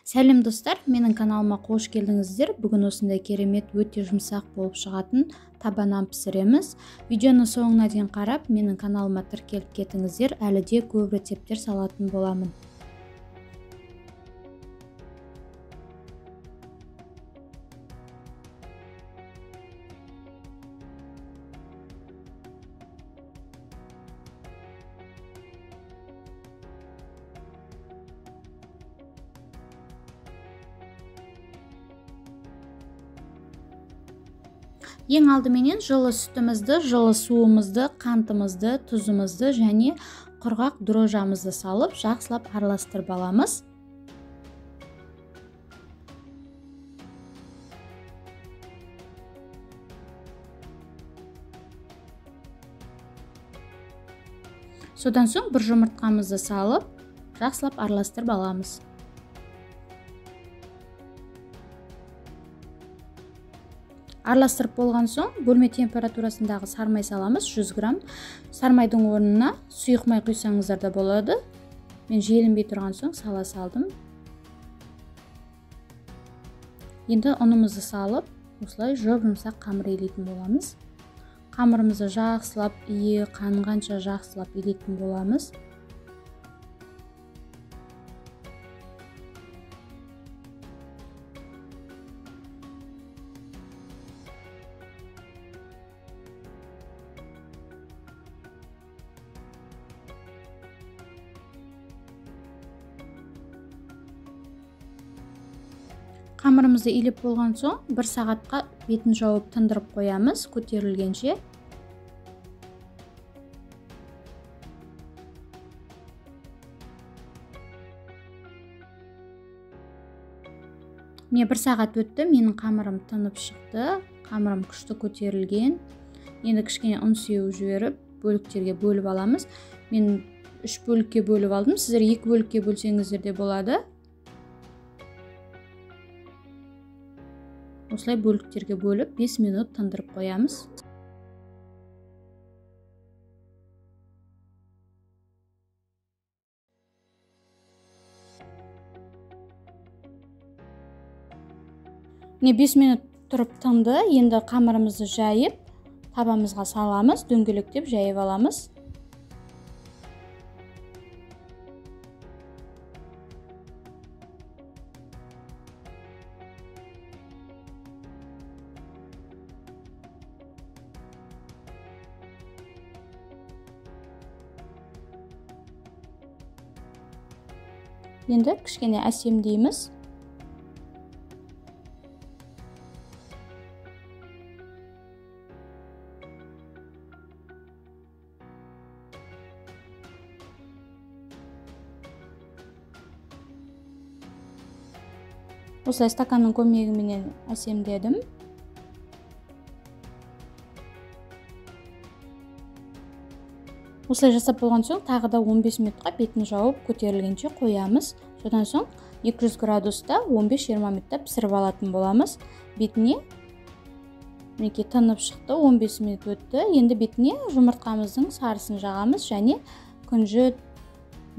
Сәлем достар, менің каналыма қош келдіңіздер. Бүгін осындай керемет, өте жұмсақ болып шығатын таба нан пісіреміз. Видеоны соңына дейін қарап, менің каналыма тіркеліп кетіңіздер. Әлі де көп рецепттер салатын боламын. Ең алдыменен жылы сүтімізді, жылы суымызды, қантымызды, тұзымызды және құрғақ дрожжамызды салып, жақсылап араластырып аламыз. Содан соң бір жұмыртқамызды салып, жақсылап араластырып аламыз. Араластырып болған соң, бөлме температурасындағы сармай саламыз, 100 грамм. Сармайдың орнына сұйық май құйсаңыздар да болады. Мен желінбей тұрған соң сала салдым. Енді ұнымызды салып, осылай жұмсақ қамыр илейтін боламыз. Қамырымызды жақсылап, қанғанша жақсылап илейтін боламыз. Қамырымызды илеп болған соң, 1 сағатқа бетін жауып тындырып қоямыз, көтерілгенше. Міне 1 сағат өтті, менің қамырым тынып шықты, қамырым күшті көтерілген. Енді кішкене ұн сеуіп жіберіп, бөліктерге бөліп аламыз. Мен 3 бөлікке бөліп алдым, сіздер 2 бөлікке бөлсеңіздер де болады. Осылай бөліктерге бөліп 5 минут тындырып қоямыз. Міне 5 минут тұрып тынды. Енді қамырымызды жайып, табамызға саламыз, дөңгелектеп жайып аламыз. Енді кішкене әсемдейміз. Осылай стаканның көмегімен әсемдедім. Осылай жасап болған соң, тағы да 15 минутқа бетін жауып көтерілгенше қоямыз. Содан соң 200 градуста 15-20 минутта пісіріп алатын боламыз. Бетіне мінекей тынып шықты, 15 минут өтті. Енді бетіне жұмыртқамыздың сарысын жағамыз және күнжіт,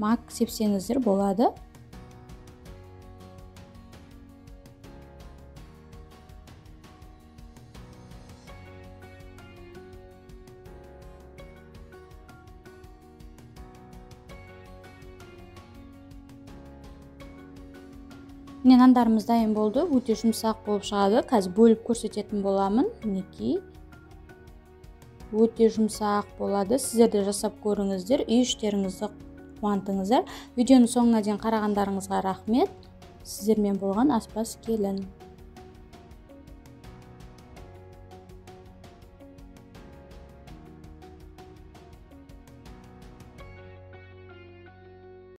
мак сепсеңіздер болады. Міне нандарымыз дайын болды, өте жұмсақ болып шығады. Қазір бөліп көрсететін боламын. Мінекей өте жұмсақ болады. Сіздер де жасап көріңіздер, үй-іштеріңізді қуантыңыздар. Видеоны соңына дейін қарағандарыңызға рахмет. Сіздермен болған аспаз келін.